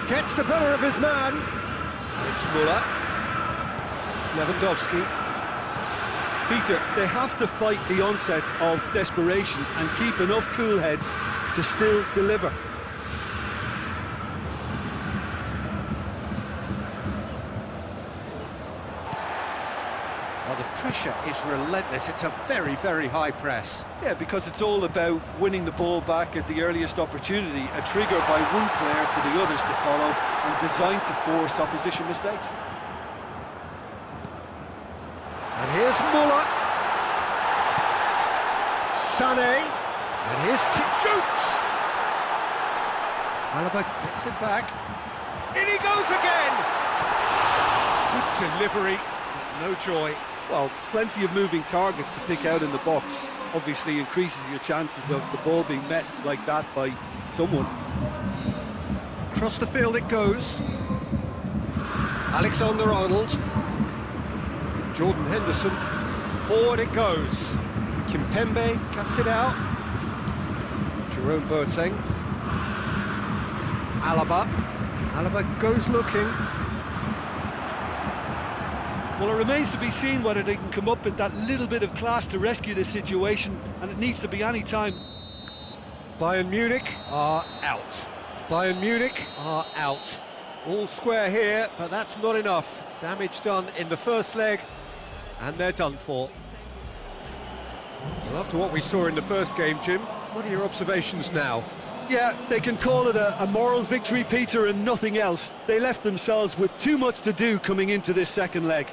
Gets the better of his man. It's Muller. Lewandowski. Peter, they have to fight the onset of desperation and keep enough cool heads to still deliver. Well, the pressure is relentless. It's a very, very high press. Yeah, because it's all about winning the ball back at the earliest opportunity, a trigger by one player for the others to follow and designed to force opposition mistakes. And here's Muller. Sané. And here's shoots. Alaba gets it back. In he goes again. Good delivery, no joy. Well, plenty of moving targets to pick out in the box. Obviously increases your chances of the ball being met like that by someone. Across the field it goes. Alexander-Arnold. Jordan Henderson. Forward it goes. Kimpembe cuts it out. Jerome Boateng. Alaba. Alaba goes looking. Well, it remains to be seen whether they can come up with that little bit of class to rescue this situation, and it needs to be any time. Bayern Munich are out. Bayern Munich are out. All square here, but that's not enough. Damage done in the first leg, and they're done for. Well, after what we saw in the first game, Jim, what are your observations now? Yeah, they can call it a moral victory, Peter, and nothing else. They left themselves with too much to do coming into this second leg.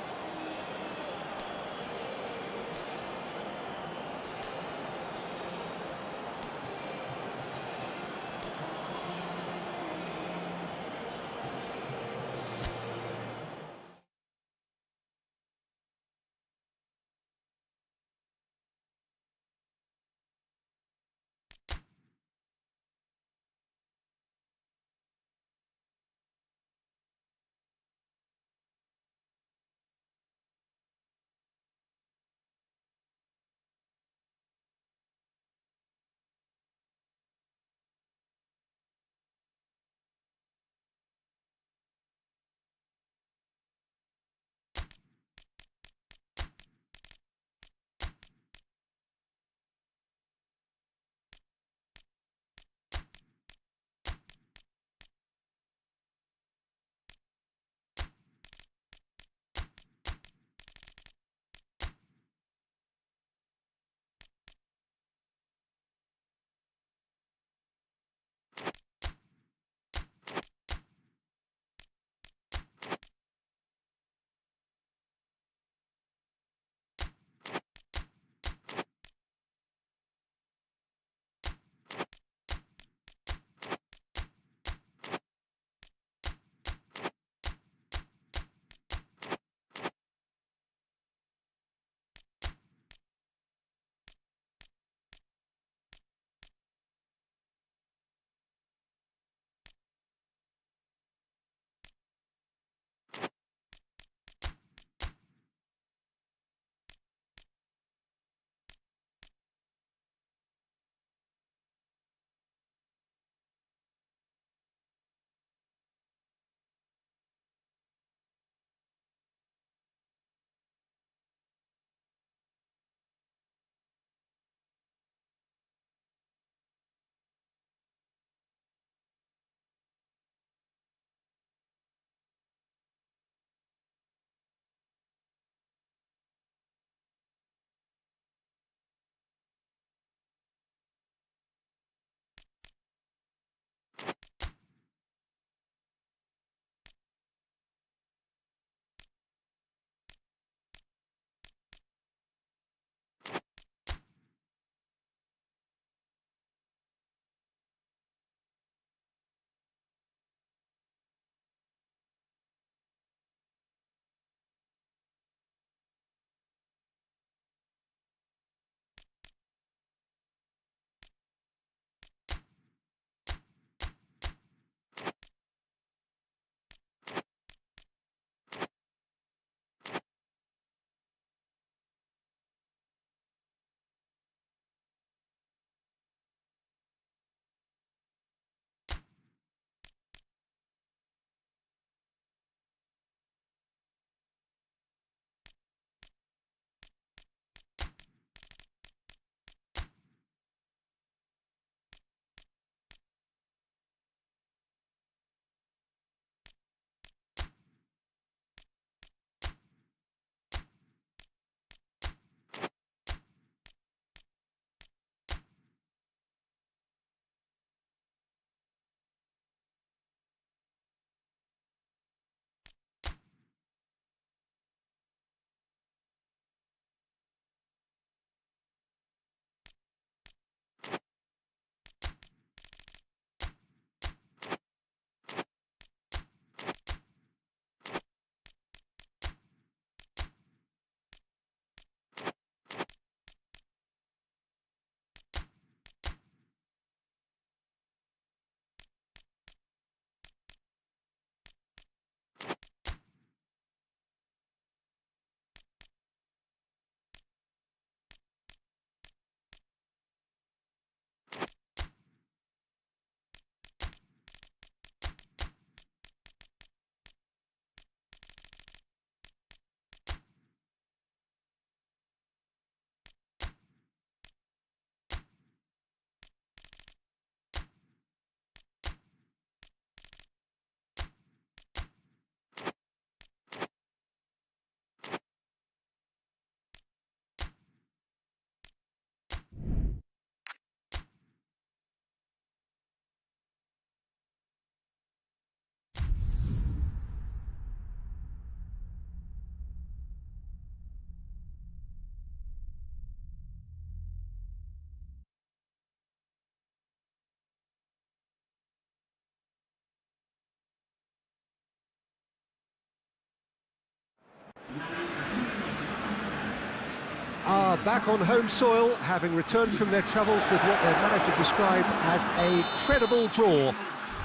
are back on home soil, having returned from their travels with what their manager described as a credible draw.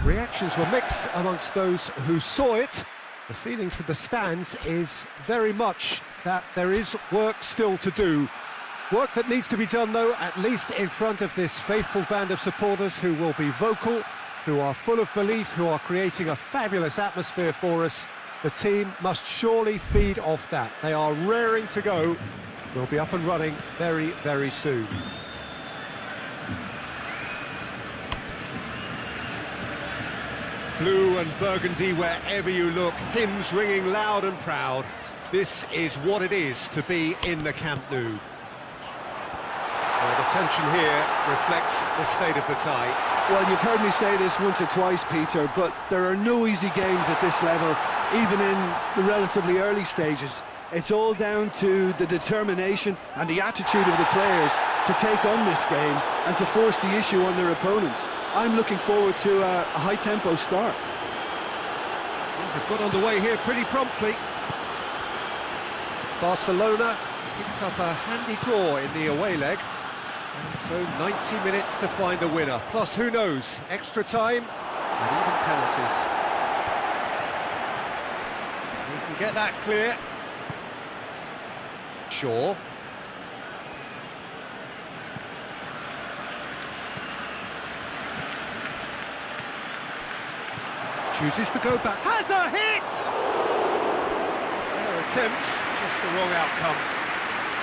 Reactions were mixed amongst those who saw it. The feeling from the stands is very much that there is work still to do. Work that needs to be done, though, at least in front of this faithful band of supporters who will be vocal, who are full of belief, who are creating a fabulous atmosphere for us. The team must surely feed off that. They are raring to go. We'll be up and running very, very soon. Blue and burgundy wherever you look, hymns ringing loud and proud. This is what it is to be in the Camp Nou. Well, the tension here reflects the state of the tie. Well, you've heard me say this once or twice, Peter, but there are no easy games at this level, even in the relatively early stages. It's all down to the determination and the attitude of the players to take on this game and to force the issue on their opponents. I'm looking forward to a high-tempo start. They've got underway here pretty promptly. Barcelona picked up a handy draw in the away leg. And so 90 minutes to find a winner. Plus, who knows, extra time and even penalties. You can get that clear. Shaw. Chooses to go back. Has a hit! Fair attempt, just the wrong outcome.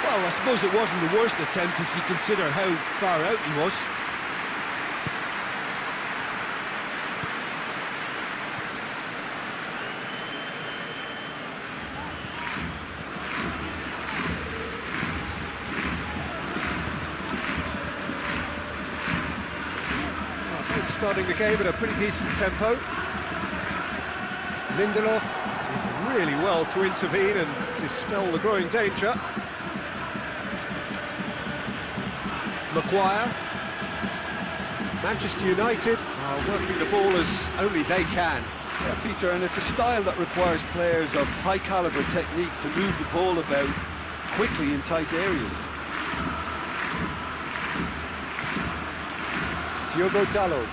Well, I suppose it wasn't the worst attempt if you consider how far out he was. Starting the game at a pretty decent tempo. Lindelof did really well to intervene and dispel the growing danger. Maguire. Manchester United are working the ball as only they can. Yeah, Peter, and it's a style that requires players of high-caliber technique to move the ball about quickly in tight areas. Diogo Dalot.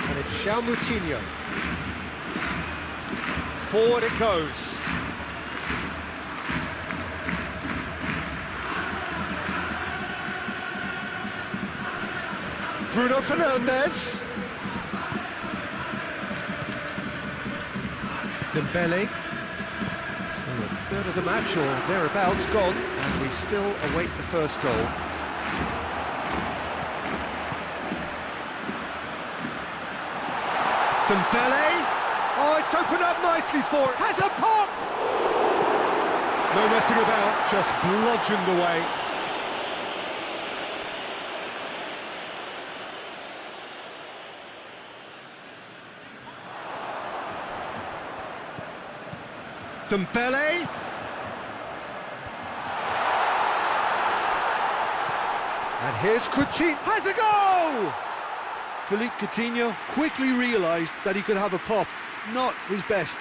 And it's João Moutinho. Forward it goes. Bruno Fernandes. Dembele. So a third of the match or thereabouts gone, and we still await the first goal. Dembele. Oh, it's opened up nicely for it. Has a pop! No messing about, just bludgeoned away. Dembele. And here's Coutinho. Has a goal! Philippe Coutinho quickly realised that he could have a pop. Not his best.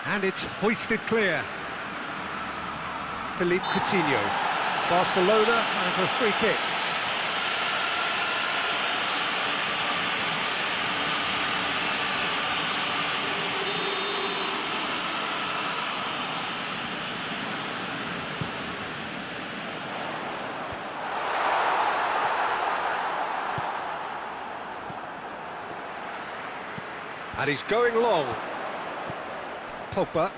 And it's hoisted clear. Philippe Coutinho. Barcelona have a free kick. And he's going long. Pogba.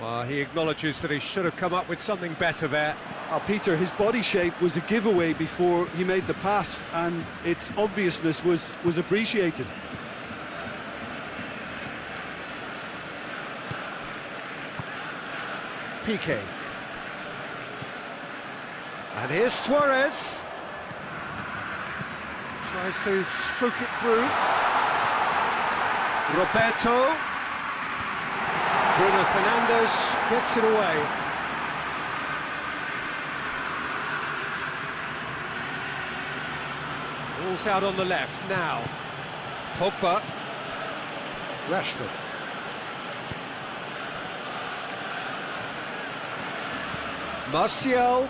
Well, he acknowledges that he should have come up with something better there. Peter, his body shape was a giveaway before he made the pass, and its obviousness was appreciated. Piqué. And here's Suarez. Tries to stroke it through. Roberto. Bruno Fernandes gets it away. Ball's out on the left now. Pogba. Rashford. Martial.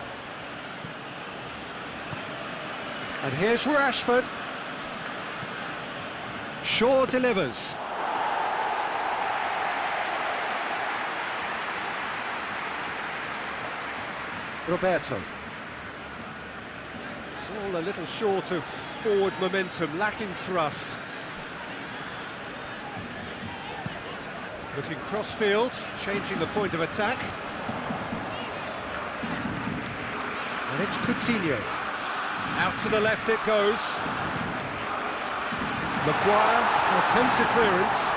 And here's Rashford. Shaw delivers. Roberto. It's all a little short of forward momentum, lacking thrust. Looking cross-field, changing the point of attack. And it's Coutinho. Out to the left it goes. Maguire attempts a clearance.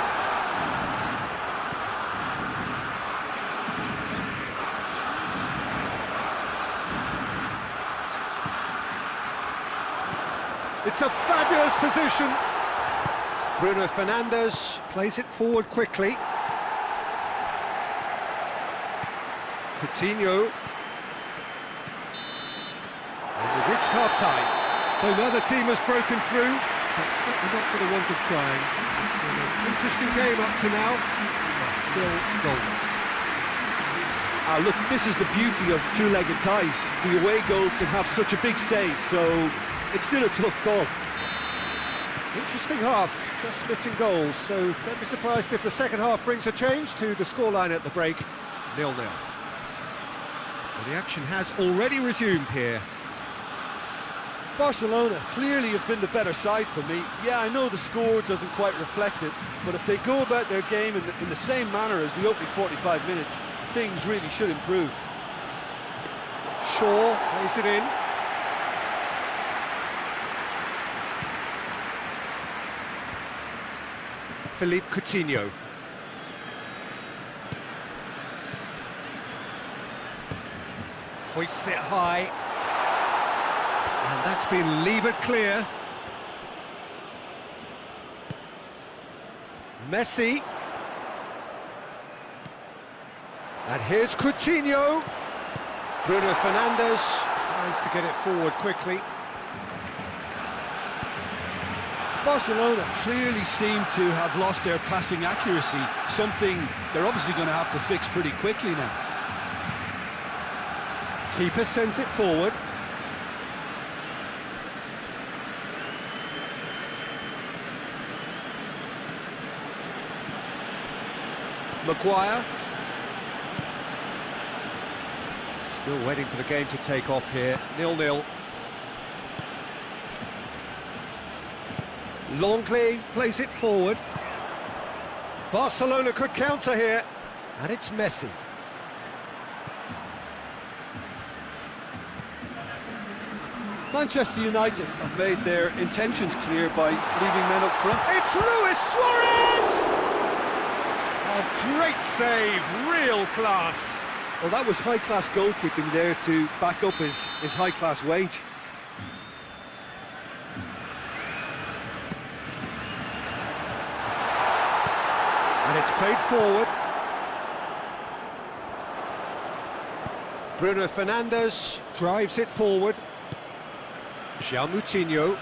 It's a fabulous position. Bruno Fernandes plays it forward quickly. Coutinho. And we've reached half-time. So now the team has broken through, but certainly not for the want of trying. It's been an interesting game up to now, but still goalless. Look, this is the beauty of two-legged ties. The away goal can have such a big say, so it's still a tough call. Interesting half, just missing goals, so don't be surprised if the second half brings a change to the scoreline at the break, 0-0. Well, the action has already resumed here. Barcelona clearly have been the better side for me. Yeah, I know the score doesn't quite reflect it, but if they go about their game in the same manner as the opening 45 minutes, things really should improve. Shaw plays it in. Philippe Coutinho. Hoists it high. And that's been levered clear. Messi. And here's Coutinho. Bruno Fernandes tries to get it forward quickly. Barcelona clearly seem to have lost their passing accuracy, something they're obviously going to have to fix pretty quickly now. Keeper sends it forward. Maguire. Still waiting for the game to take off here. 0-0. Longley plays it forward. Barcelona could counter here. And it's Messi. Manchester United have made their intentions clear by leaving men up front. It's Luis Suarez! A great save, real class. Well, that was high-class goalkeeping there to back up his high-class wage. And it's played forward. Bruno Fernandes drives it forward. João Moutinho.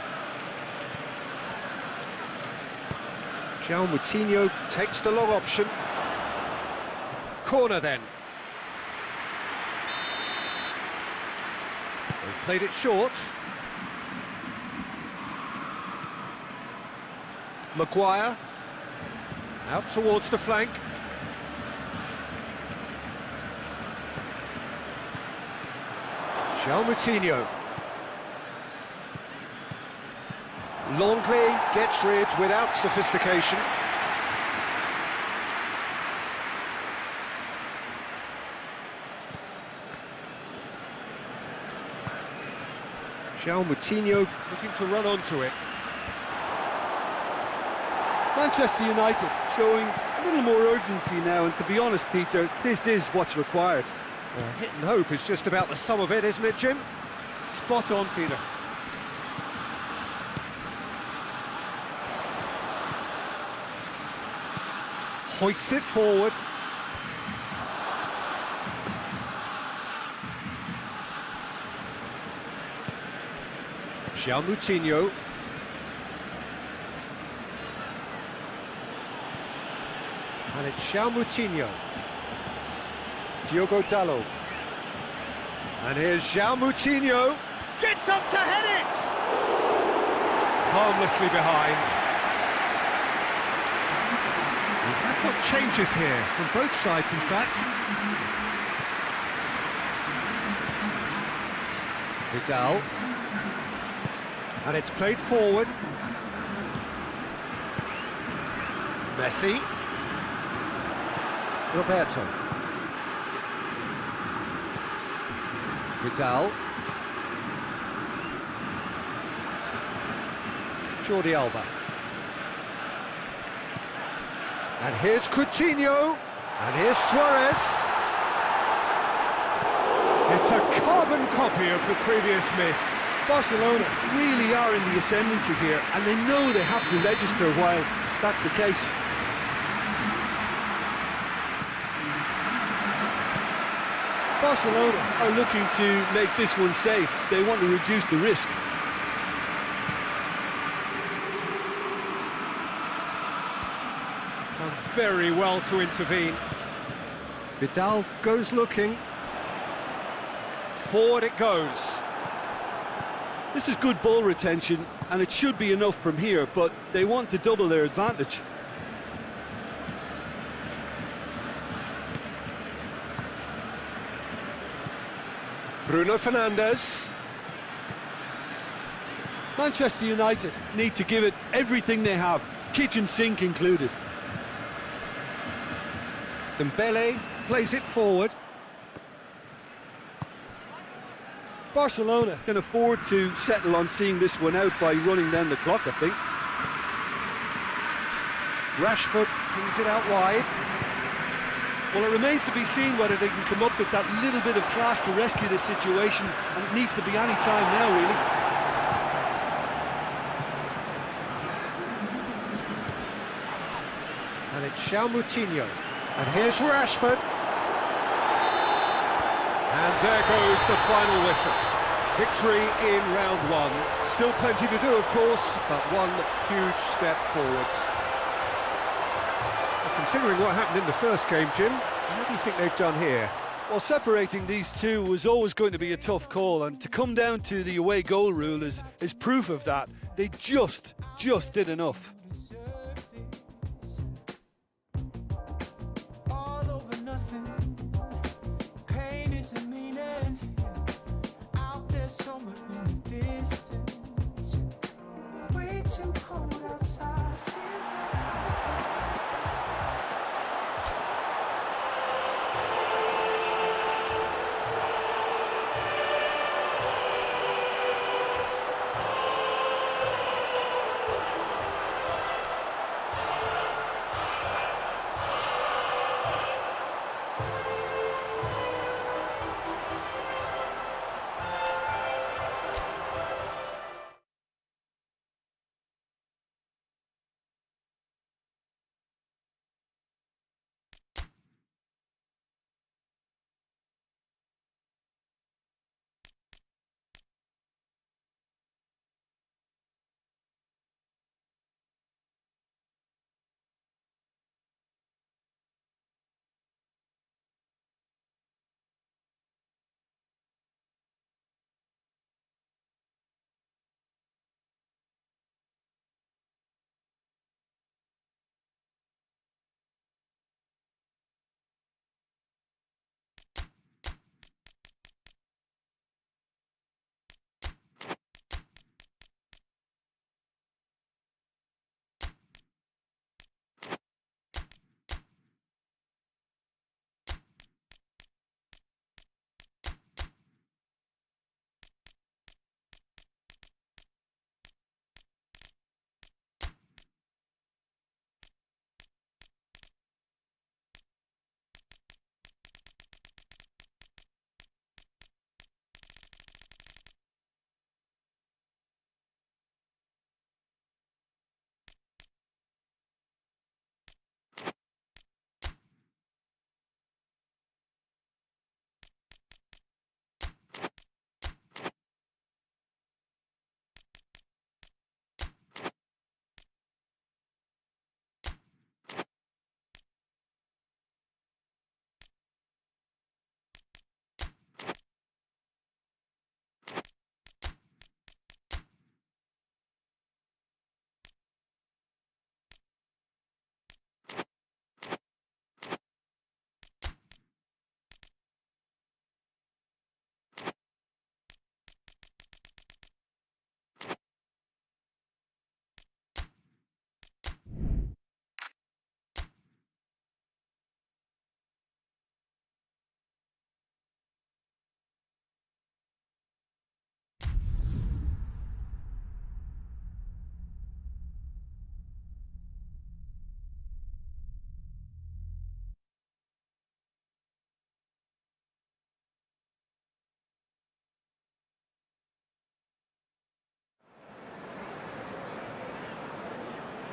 João Moutinho takes the long option. Corner then. They've played it short. Maguire. Out towards the flank. João Moutinho. Longley gets rid without sophistication. João Moutinho looking to run onto it. Manchester United showing a little more urgency now, and to be honest, Peter, this is what's required. Hit and hope is just about the sum of it, isn't it, Jim? Spot on, Peter. Hoists it forward. João Moutinho. And it's João Moutinho. Diogo Dalot. And here's João Moutinho. Gets up to head it! Harmlessly behind. We've got changes here from both sides, in fact. Vidal. And it's played forward. Messi. Roberto. Vidal. Jordi Alba. And here's Coutinho. And here's Suarez. It's a carbon copy of the previous miss. Barcelona really are in the ascendancy here, and they know they have to register while that's the case. Barcelona are looking to make this one safe. They want to reduce the risk. Done very well to intervene. Vidal goes looking. Forward it goes. This is good ball retention, and it should be enough from here, but they want to double their advantage. Bruno Fernandes. Manchester United need to give it everything they have, kitchen sink included. Dembele plays it forward. Barcelona can afford to settle on seeing this one out by running down the clock, I think. Rashford brings it out wide. Well, it remains to be seen whether they can come up with that little bit of class to rescue this situation, and it needs to be any time now, really. And it's João Moutinho. And here's Rashford. And there goes the final whistle. Victory in round one. Still plenty to do, of course, but one huge step forwards. Well, considering what happened in the first game, Jim, how do you think they've done here? Well, separating these two was always going to be a tough call, and to come down to the away goal rule is proof of that. They just did enough.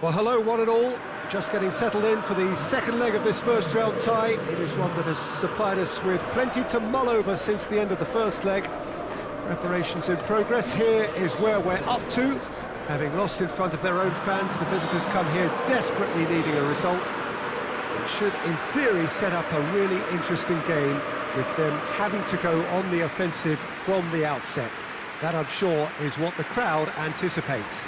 Well, hello, one and all. Just getting settled in for the second leg of this first round tie. It is one that has supplied us with plenty to mull over since the end of the first leg. Preparations in progress. Here is where we're up to. Having lost in front of their own fans, the visitors come here desperately needing a result. It should, in theory, set up a really interesting game with them having to go on the offensive from the outset. That, I'm sure, is what the crowd anticipates.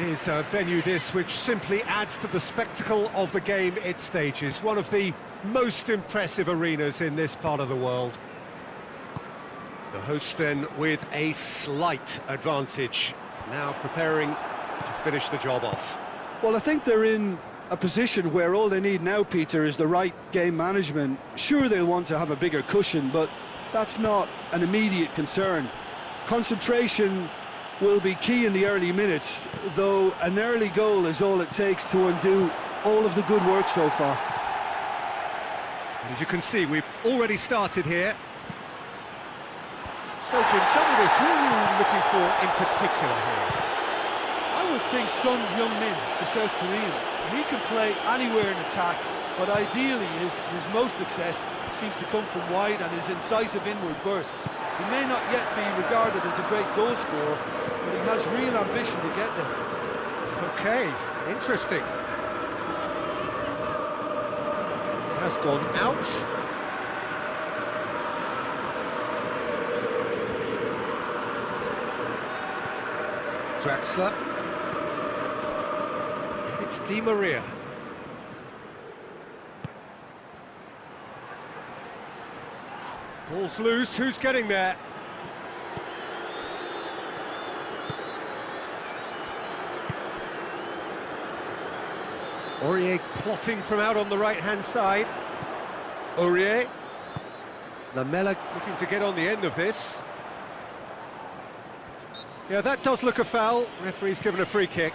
It is a venue, this, which simply adds to the spectacle of the game it stages. One of the most impressive arenas in this part of the world. The hosts then with a slight advantage, now preparing to finish the job off. Well, I think they're in a position where all they need now, Peter, is the right game management. Sure, they'll want to have a bigger cushion, but that's not an immediate concern. Concentration will be key in the early minutes, though an early goal is all it takes to undo all of the good work so far. As you can see, we've already started here. So, Jim, tell me this, who are you looking for in particular here? I would think Son Heung-min, the South Korean. He can play anywhere in attack, but ideally his most success seems to come from wide and his incisive inward bursts. He may not yet be regarded as a great goal scorer, but he has real ambition to get there. Okay, interesting. Has gone out. Draxler. And it's Di Maria. Ball's loose, who's getting there? Aurier plotting from out on the right-hand side. Aurier. Lamela looking to get on the end of this. Yeah, that does look a foul. Referee's given a free kick.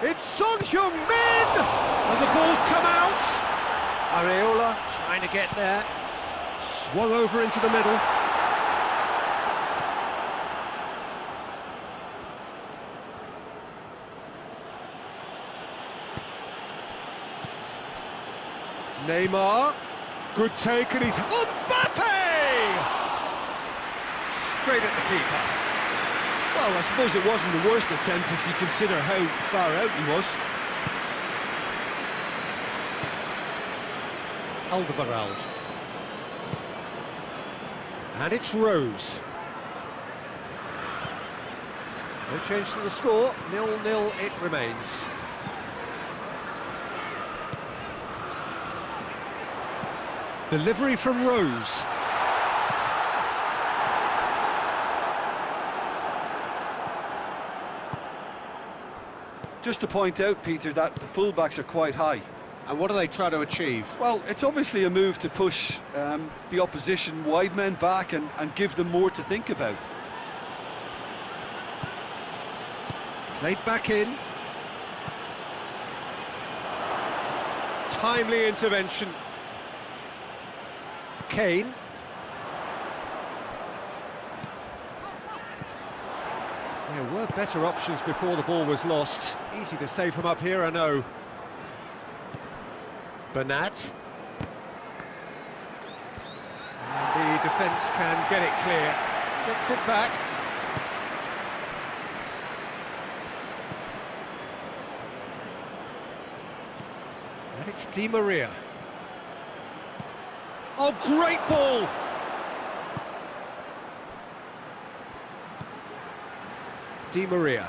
It's Son Heung-min! And the ball's come out. Areola trying to get there. Swung over into the middle. Neymar, good take, and he's Mbappe! Straight at the keeper. Well, I suppose it wasn't the worst attempt if you consider how far out he was. Alderweireld. And it's Rose. No change to the score, 0-0 it remains. Delivery from Rose. Just to point out, Peter, that the fullbacks are quite high. And what do they try to achieve? Well, it's obviously a move to push the opposition wide men back and give them more to think about. Played back in. Timely intervention. Kane. There were better options before the ball was lost. Easy to save from up here, I know. Bernat. And the defence can get it clear. Gets it back. And it's Di Maria. Oh, great ball! Di Maria.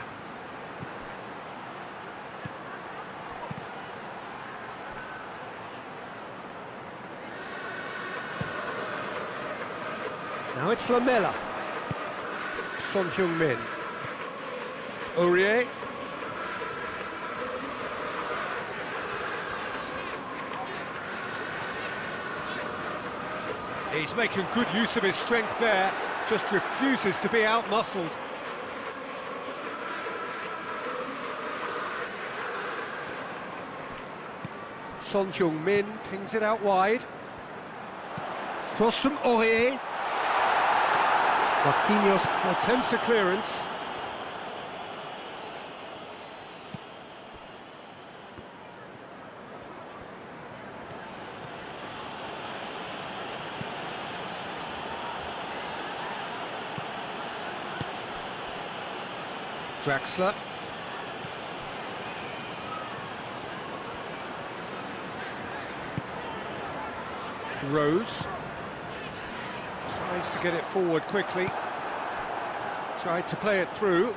Now it's Lamela. Son Heung-min. Aurier. He's making good use of his strength there, just refuses to be out-muscled. Son Heung-min pings it out wide. Cross from Aurier. Marquinhos attempts a clearance. Draxler. Rose. Tries to get it forward quickly. Tried to play it through.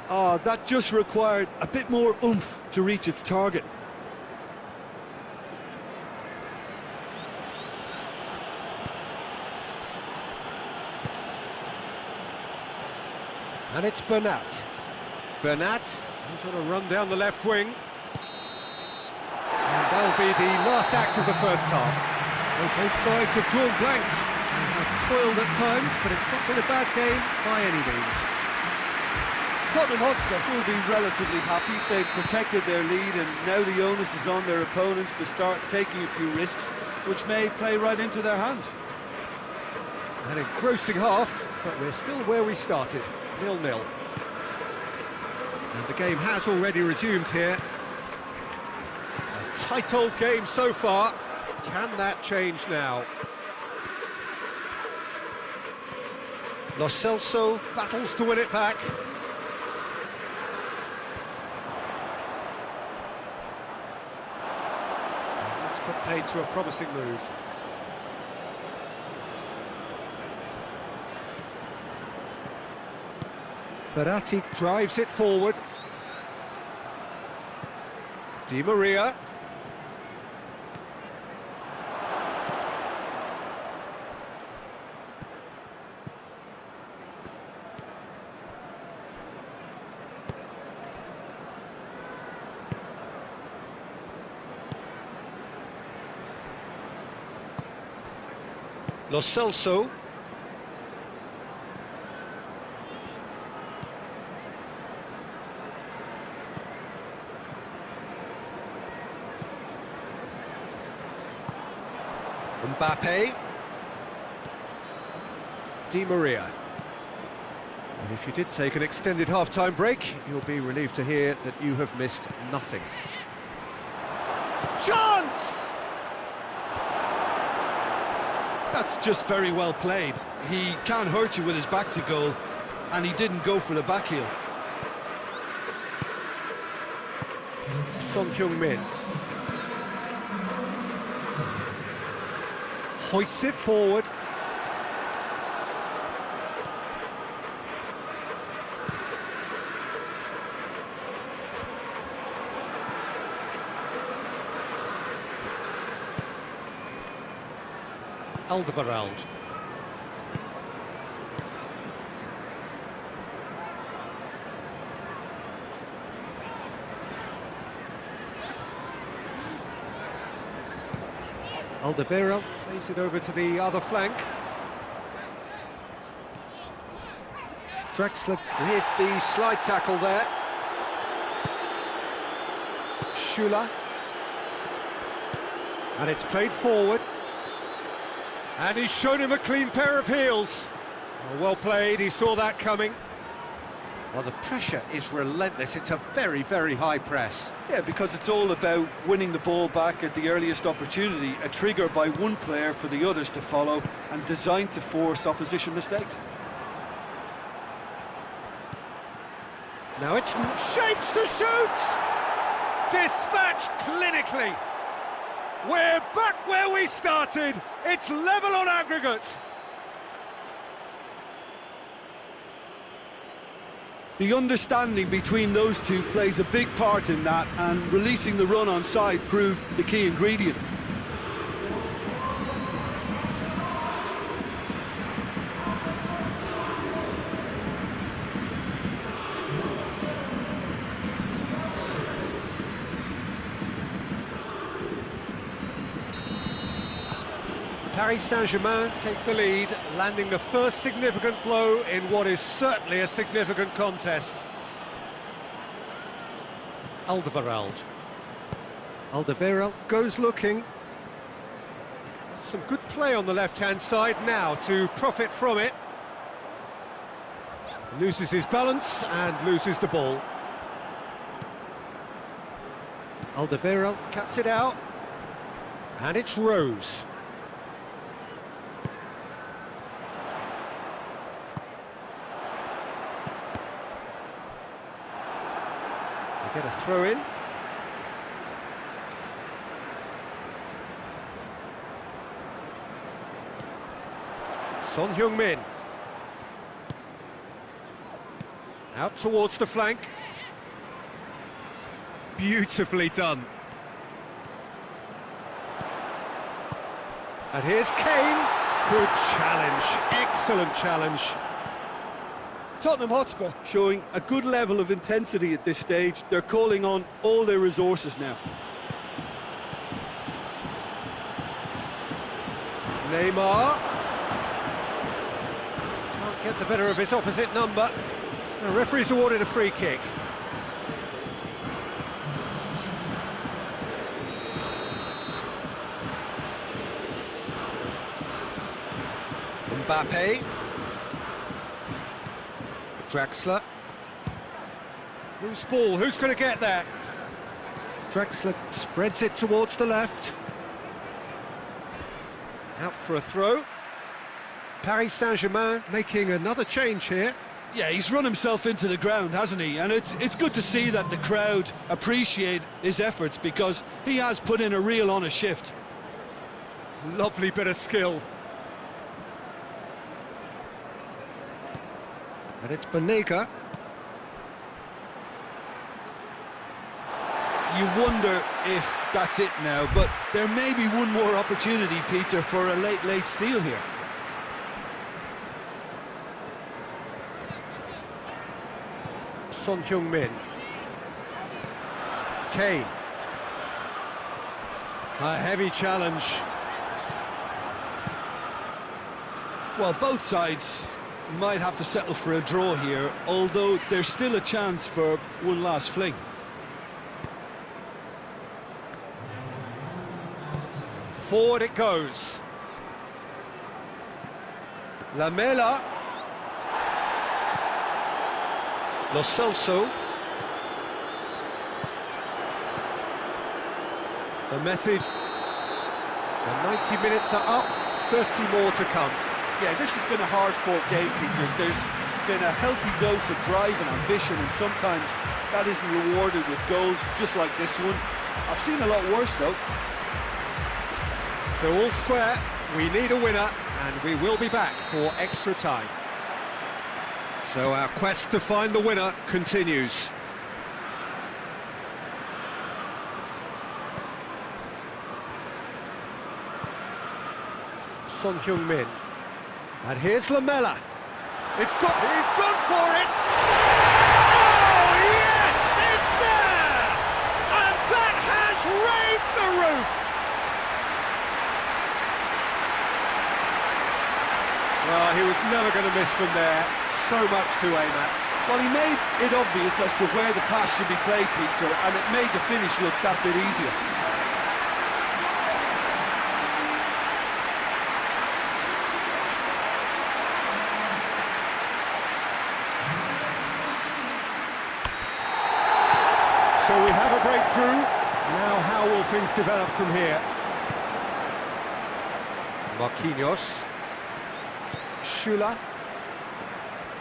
Oh, that just required a bit more oomph to reach its target. And it's Bernat. Bernat, who's on a run down the left wing. And that'll be the last act of the first half. So both sides have drawn blanks and have toiled at times, but it's not been a bad game by any means. Tottenham Hotspur Will be relatively happy. They've protected their lead, and now the onus is on their opponents to start taking a few risks, which may play right into their hands. An engrossing half, but we're still where we started, 0-0. And the game has already resumed here. A tight old game so far. Can that change now? Lo Celso battles to win it back. And that's put paid to a promising move. Verratti drives it forward. Di Maria. Lo Celso. Mbappe. Di Maria. And if you did take an extended half-time break, you'll be relieved to hear that you have missed nothing. Chance! That's just very well played. He can't hurt you with his back to goal, and he didn't go for the back heel. Son Heung-min. Hoists it forward. Alderweireld. Alderweireld plays it over to the other flank. Draxler with the slide tackle there. Schüller. And it's played forward. And he's shown him a clean pair of heels. Well played, he saw that coming. Well, the pressure is relentless. It's a very, very high press. Yeah, because it's all about winning the ball back at the earliest opportunity, a trigger by one player for the others to follow, and designed to force opposition mistakes. Now it's shapes to shoot! Dispatched clinically. We're back where we started. It's level on aggregate. The understanding between those two plays a big part in that, and releasing the run on side proved the key ingredient. Paris Saint-Germain take the lead, landing the first significant blow in what is certainly a significant contest. Alderweireld. Alderweireld goes looking. Some good play on the left-hand side now to profit from it. Loses his balance and loses the ball. Alderweireld cuts it out. And it's Rose. They get a throw in. Son Heung-min. Out towards the flank. Beautifully done. And here's Kane. Good challenge. Excellent challenge. Tottenham Hotspur showing a good level of intensity at this stage. They're calling on all their resources now. Neymar. Can't get the better of his opposite number. The referee's awarded a free kick. Mbappe. Draxler. Loose ball, who's going to get there? Draxler spreads it towards the left. Out for a throw. Paris Saint-Germain making another change here. Yeah, he's run himself into the ground, hasn't he? And it's good to see that the crowd appreciate his efforts, because he has put in a real honest shift. Lovely bit of skill. And it's Banega. You wonder if that's it now, but there may be one more opportunity, Peter, for a late steal here. Son Heung-min. Kane. A heavy challenge. Well, both sides might have to settle for a draw here, although there's still a chance for one last fling. Forward it goes. Lamela. Lo Celso. The message. The 90 minutes are up, 30 more to come. Yeah, this has been a hard-fought game, Peter. There's been a healthy dose of drive and ambition, and sometimes that isn't rewarded with goals, just like this one. I've seen a lot worse, though. So all square, we need a winner, and we will be back for extra time. So our quest to find the winner continues. Son Heung-min. And here's Lamela. He's gone for it! Oh, yes! It's there! And that has raised the roof! Well, he was never going to miss from there. So much to aim at. Well, he made it obvious as to where the pass should be played, Peter, and it made the finish look that bit easier. So we have a breakthrough. Now how will things develop from here? Marquinhos. Schüller.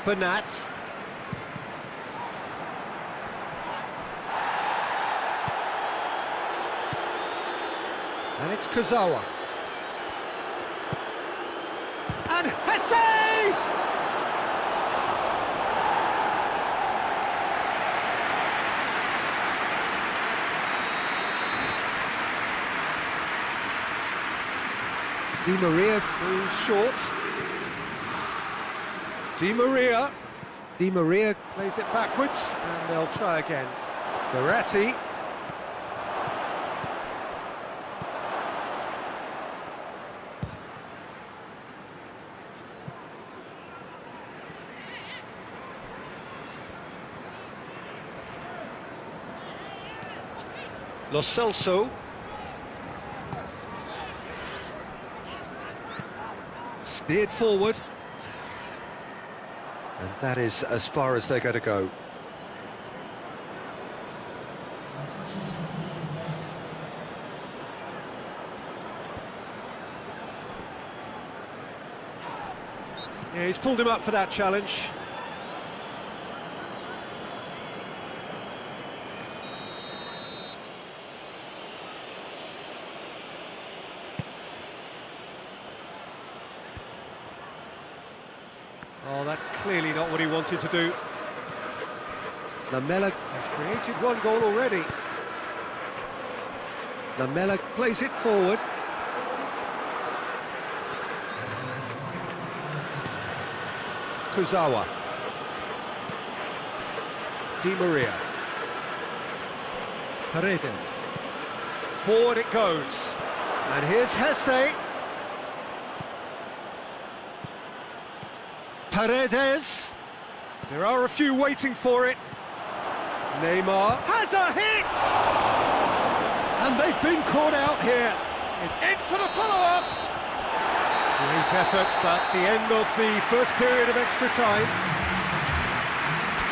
Bernat. And it's Kurzawa. And Hesse! Di Maria moves short. Di Maria plays it backwards, and they'll try again. Verratti. Lo Celso. Steered forward. And That is as far as they're going to go. Yeah, he's pulled him up for that challenge. Oh, that's clearly not what he wanted to do. Lamela has created one goal already. Lamela plays it forward. Kurzawa. Di Maria. Paredes. Forward it goes. And here's Hesse. Paredes. There are a few waiting for it. Neymar has a hit! And they've been caught out here. It's in for the follow-up. Great effort, but the end of the first period of extra time.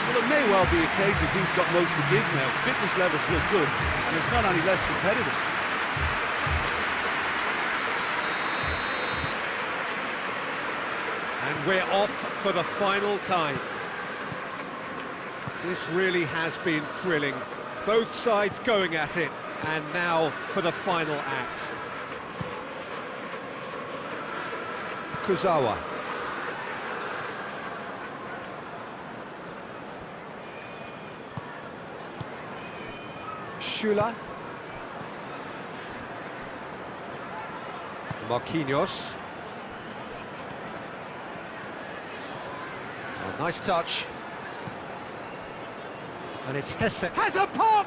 Well, it may well be a case if he's got most of the gigs now. Fitness levels look good, and it's not any less competitive. And we're off for the final time. This really has been thrilling. Both sides going at it, and now for the final act. Kurzawa. Schüller. Marquinhos. Oh, nice touch. And it's Hesse. Has a pop!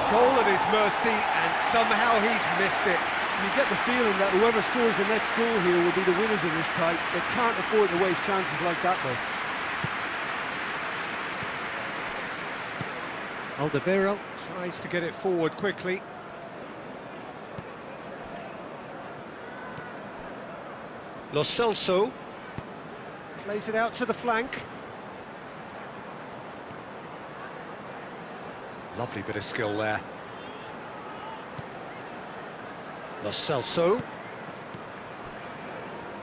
Goal at his mercy, and somehow he's missed it. You get the feeling that whoever scores the next goal here will be the winners of this tie. They can't afford to waste chances like that, though. Alderweireld tries to get it forward quickly. Lo Celso plays it out to the flank. Lovely bit of skill there. Lo Celso.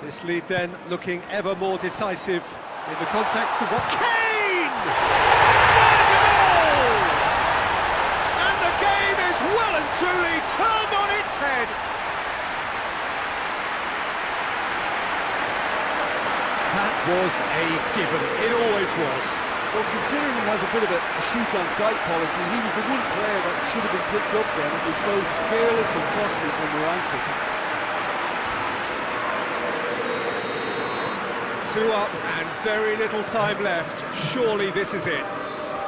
This lead then looking ever more decisive in the context of what... Kane! There's a goal! And the game is well and truly turned on its head. That was a given, it always was. Well, considering he has a bit of a shoot-on-sight policy, he was the one player that should have been picked up then. It was both careless and costly from around City. 2 up and very little time left. Surely this is it.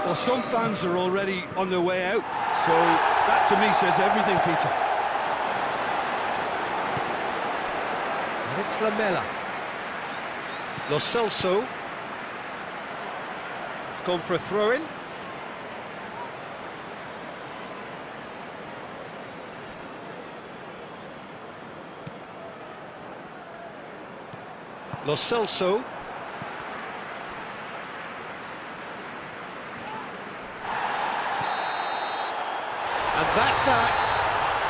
Well, some fans are already on their way out, so that to me says everything, Peter. And it's Lamela. Lo Celso. It's gone for a throw-in. Lo Celso. And that's that.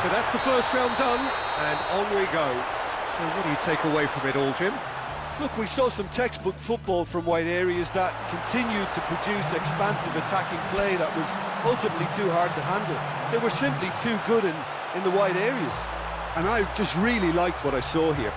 So that's the first round done, and on we go. So what do you take away from it all, Jim? Look, we saw some textbook football from wide areas that continued to produce expansive attacking play that was ultimately too hard to handle. They were simply too good in the wide areas. And I just really liked what I saw here.